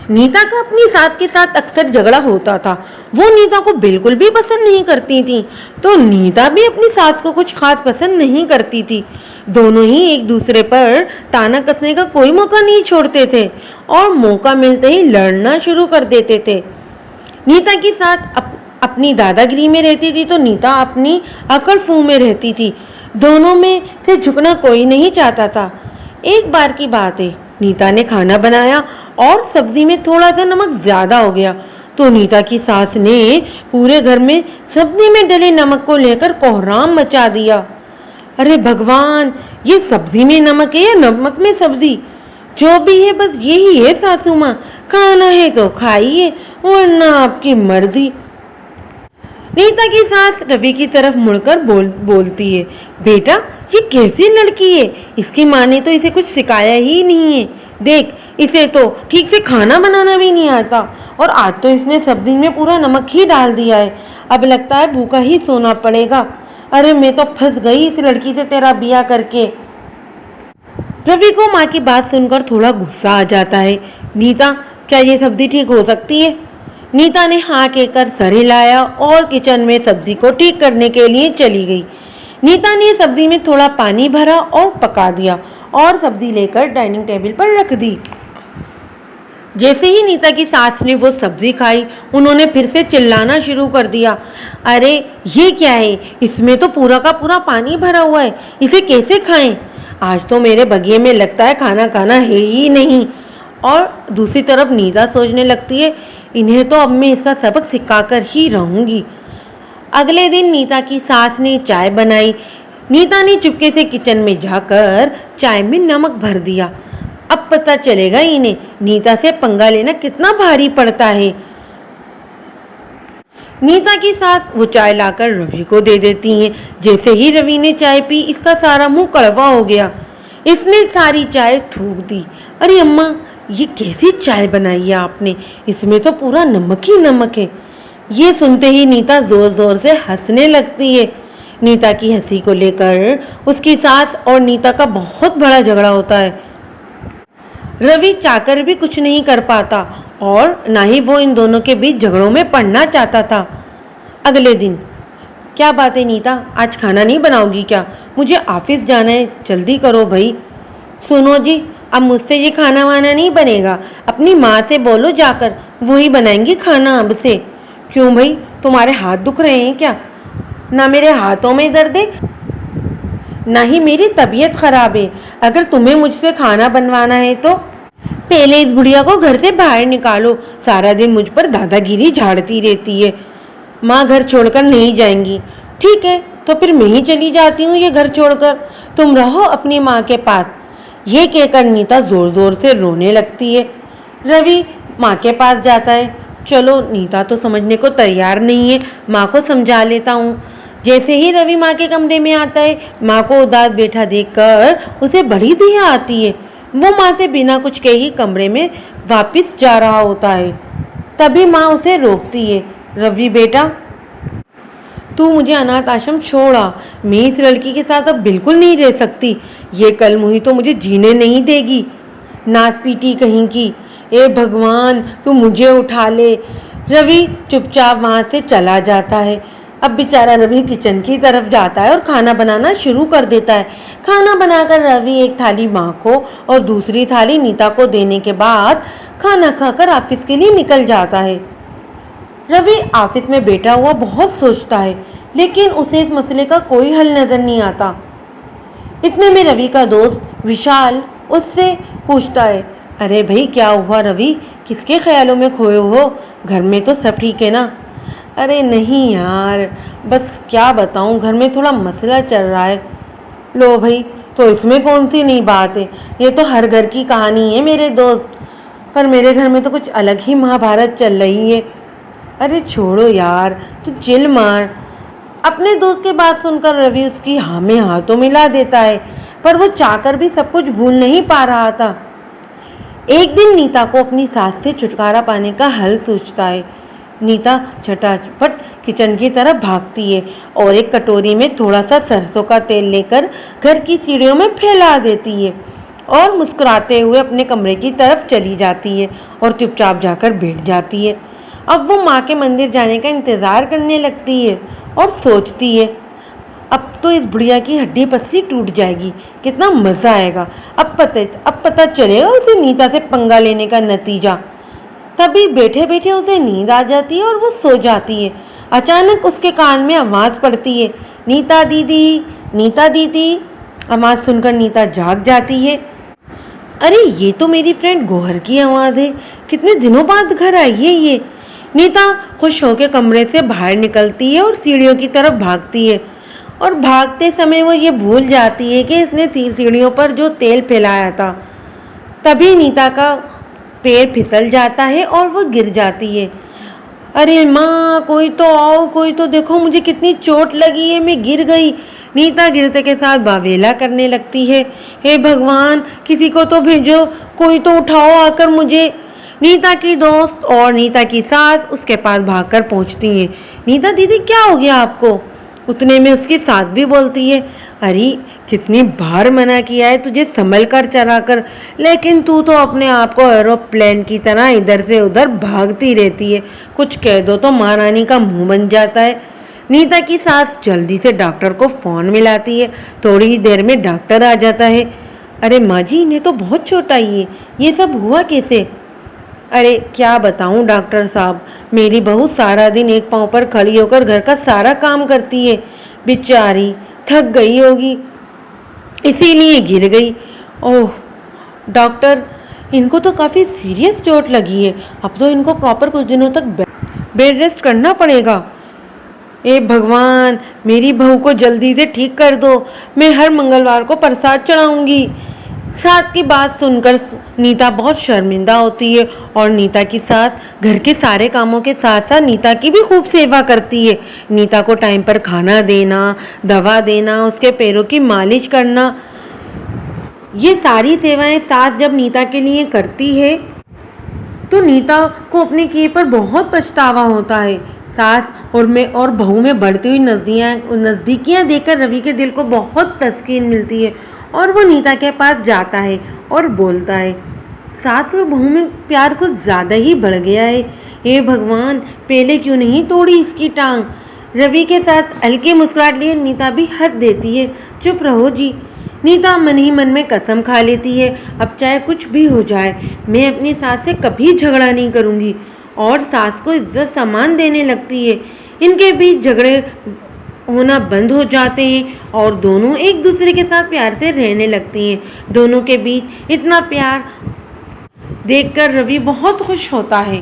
नीता का अपनी सास के साथ अक्सर झगड़ा होता था। वो नीता को बिल्कुल भी पसंद नहीं करती थी, तो नीता भी अपनी सास को कुछ खास पसंद नहीं करती थी। दोनों ही एक दूसरे पर ताना कसने का कोई मौका नहीं छोड़ते थे और मौका मिलते ही लड़ना शुरू कर देते थे। नीता की सास अपनी दादागिरी में रहती थी, तो नीता अपनी अकड़ फू में रहती थी। दोनों में से झुकना कोई नहीं चाहता था। एक बार की बात है, नीता ने खाना बनाया और सब्जी में थोड़ा सा नमक ज्यादा हो गया, तो नीता की सास ने पूरे घर में सब्जी में डले नमक को लेकर कोहराम मचा दिया। अरे भगवान, ये सब्जी में नमक है या नमक में सब्जी? जो भी है बस यही है सासू माँ, खाना है तो खाइए वरना आपकी मर्जी। नीता की सास रवि की तरफ मुड़कर बोलती है, बेटा ये कैसी लड़की है, इसकी माँ ने तो इसे कुछ सिखाया ही नहीं है। देख, इसे तो ठीक से खाना बनाना भी नहीं आता और आज तो इसने सब्जी में पूरा नमक ही डाल दिया है। अब लगता है भूखा ही सोना पड़ेगा। अरे मैं तो फंस गई इस लड़की से तेरा ब्याह करके। रवि को माँ की बात सुनकर थोड़ा गुस्सा आ जाता है। नीता, क्या ये सब्जी ठीक हो सकती है? नीता ने हाँ कहकर सर हिलाया और किचन में सब्जी को ठीक करने के लिए चली गई। नीता ने सब्जी में थोड़ा पानी भरा और पका दिया और सब्जी लेकर डाइनिंग टेबल पर रख दी। जैसे ही नीता की सास ने वो सब्जी खाई, उन्होंने फिर से चिल्लाना शुरू कर दिया, अरे ये क्या है, इसमें तो पूरा का पूरा पानी भरा हुआ है, इसे कैसे खाएं? आज तो मेरे बगिये में लगता है खाना खाना है ही नहीं। और दूसरी तरफ नीता सोचने लगती है, इन्हें तो अब मैं इसका सबक सिखाकर ही रहूंगी। अगले दिन नीता की सास ने चाय बनाई। नीता ने चुपके से किचन में जाकर चाय में नमक भर दिया। अब पता चलेगा इन्हें नीता से पंगा लेना कितना भारी पड़ता है। नीता की सास वो चाय लाकर रवि को दे देती हैं। जैसे ही रवि ने चाय पी, इसका सारा मुंह कड़वा हो गया। इसने सारी चाय थूक दी। अरे अम्मा, ये कैसी चाय बनाई है आपने, इसमें तो पूरा नमक ही नमक है। ये सुनते ही नीता जोर जोर से हंसने लगती है। नीता की हंसी को लेकर उसकी सास और नीता का बहुत बड़ा झगड़ा होता है। रवि चाहकर भी कुछ नहीं कर पाता और ना ही वो इन दोनों के बीच झगड़ों में पड़ना चाहता था। अगले दिन, क्या बात है नीता, आज खाना नहीं बनाओगी क्या? मुझे ऑफिस जाना है, जल्दी करो भाई। सुनो जी, अब मुझसे ये खाना वाना नहीं बनेगा, अपनी माँ से बोलो जाकर, वही बनाएंगी खाना अब से। क्यों भाई, तुम्हारे हाथ दुख रहे हैं क्या? ना मेरे हाथों में दर्द है, ना ही मेरी तबीयत खराब है। अगर तुम्हें मुझसे खाना बनवाना है तो पहले इस बुढ़िया को घर से बाहर निकालो, सारा दिन मुझ पर दादागिरी झाड़ती रहती है। माँ घर छोड़कर नहीं जाएंगी। ठीक है, तो फिर मैं ही चली जाती हूँ ये घर छोड़कर, तुम रहो अपनी माँ के पास। ये कहकर नीता जोर जोर से रोने लगती है। रवि माँ के पास जाता है। चलो, नीता तो समझने को तैयार नहीं है, माँ को समझा लेता हूँ। जैसे ही रवि माँ के कमरे में आता है, माँ को उदास बैठा देखकर उसे बड़ी दया आती है। वो माँ से बिना कुछ कहे ही कमरे में वापस जा रहा होता है। तभी माँ उसे रोकती है, रवि बेटा, तू मुझे अनाथ आश्रम छोड़ा, मैं इस लड़की के साथ अब बिल्कुल नहीं रह सकती। ये कल मुही तो मुझे जीने नहीं देगी, नासपीटी कहीं की। ए भगवान, तू मुझे उठा ले। रवि चुपचाप वहां से चला जाता है। अब बेचारा रवि किचन की तरफ जाता है और खाना बनाना शुरू कर देता है। खाना बनाकर रवि एक थाली माँ को और दूसरी थाली नीता को देने के बाद खाना खाकर ऑफिस के लिए निकल जाता है। रवि ऑफिस में बैठा हुआ बहुत सोचता है, लेकिन उसे इस मसले का कोई हल नजर नहीं आता। इतने में रवि का दोस्त विशाल उससे पूछता है, अरे भाई क्या हुआ रवि, किसके ख्यालों में खोए हो? घर में तो सब ठीक है ना? अरे नहीं यार, बस क्या बताऊं, घर में थोड़ा मसला चल रहा है। लो भाई, तो इसमें कौन सी नई बात है, ये तो हर घर की कहानी है मेरे दोस्त। पर मेरे घर में तो कुछ अलग ही महाभारत चल रही है। अरे छोड़ो यार, तू चिल मार। अपने दोस्त की बात सुनकर रवि उसकी हाँ में हाथों मिला देता है, पर वो चाहकर भी सब कुछ भूल नहीं पा रहा था। एक दिन नीता को अपनी सास से छुटकारा पाने का हल सोचता है। नीता झटापट किचन की तरफ भागती है और एक कटोरी में थोड़ा सा सरसों का तेल लेकर घर की सीढ़ियों में फैला देती है। और मुस्कुराते हुए अपने कमरे की तरफ चली जाती है और चुपचाप जाकर बैठ जाती है। अब वो माँ के मंदिर जाने का इंतज़ार करने लगती है और सोचती है, अब तो इस बुढ़िया की हड्डी पसली टूट जाएगी, कितना मज़ा आएगा। अब पता चलेगा उसे नीता से पंगा लेने का नतीजा। तभी बैठे बैठे उसे नींद आ जाती है और वो सो जाती है। अचानक उसके कान में आवाज़ पड़ती है, नीता दीदी, नीता दीदी। आवाज़ सुनकर नीता जाग जाती है। अरे ये तो मेरी फ्रेंड गोहर की आवाज़ है, कितने दिनों बाद घर आई है ये। नीता खुश होकर कमरे से बाहर निकलती है और सीढ़ियों की तरफ भागती है। और भागते समय वो ये भूल जाती है कि इसने सीढ़ियों पर जो तेल फैलाया था। तभी नीता का पैर फिसल जाता है और वो गिर जाती है। अरे माँ, कोई तो आओ, कोई तो देखो, मुझे कितनी चोट लगी है, मैं गिर गई। नीता गिरते के साथ बावेला करने लगती है, हे भगवान, किसी को तो भेजो, कोई तो उठाओ आकर मुझे। नीता की दोस्त और नीता की सास उसके पास भागकर पहुंचती हैं। नीता दीदी, क्या हो गया आपको? उतने में उसकी सास भी बोलती है, अरे कितनी बार मना किया है तुझे संभल कर चला कर, लेकिन तू तो अपने आप को एरोप्लेन की तरह इधर से उधर भागती रहती है, कुछ कह दो तो महारानी का मुंह बन जाता है। नीता की सास जल्दी से डॉक्टर को फोन मिलाती है। थोड़ी ही देर में डॉक्टर आ जाता है। अरे माँ जी, इन्हें तो बहुत चोट आई है, ये सब हुआ कैसे? अरे क्या बताऊं डॉक्टर साहब, मेरी बहू सारा दिन एक पांव पर खड़ी होकर घर का सारा काम करती है, बेचारी थक गई होगी इसीलिए गिर गई। ओह डॉक्टर, इनको तो काफ़ी सीरियस चोट लगी है, अब तो इनको प्रॉपर कुछ दिनों तक बेड रेस्ट करना पड़ेगा। ए भगवान, मेरी बहू को जल्दी से ठीक कर दो, मैं हर मंगलवार को प्रसाद चढ़ाऊंगी। सास की बात सुनकर नीता बहुत शर्मिंदा होती है और नीता की सास घर के सारे कामों के साथ साथ नीता की भी खूब सेवा करती है। नीता को टाइम पर खाना देना, दवा देना, उसके पैरों की मालिश करना, ये सारी सेवाएं सास जब नीता के लिए करती है तो नीता को अपने किए पर बहुत पछतावा होता है। सास और बहू में बढ़ती हुई नज़दीकियाँ देखकर रवि के दिल को बहुत तस्कीन मिलती है और वो नीता के पास जाता है और बोलता है, सास और बहू में प्यार कुछ ज़्यादा ही बढ़ गया है। हे भगवान, पहले क्यों नहीं तोड़ी इसकी टांग। रवि के साथ हल्की मुस्कुराहट लिए नीता भी हंस देती है। चुप रहो जी। नीता मन ही मन में कसम खा लेती है, अब चाहे कुछ भी हो जाए मैं अपनी सास से कभी झगड़ा नहीं करूँगी, और सास को इज्जत सम्मान देने लगती है। इनके बीच झगड़े होना बंद हो जाते हैं और दोनों एक दूसरे के साथ प्यार से रहने लगती हैं। दोनों के बीच इतना प्यार देखकर रवि बहुत खुश होता है।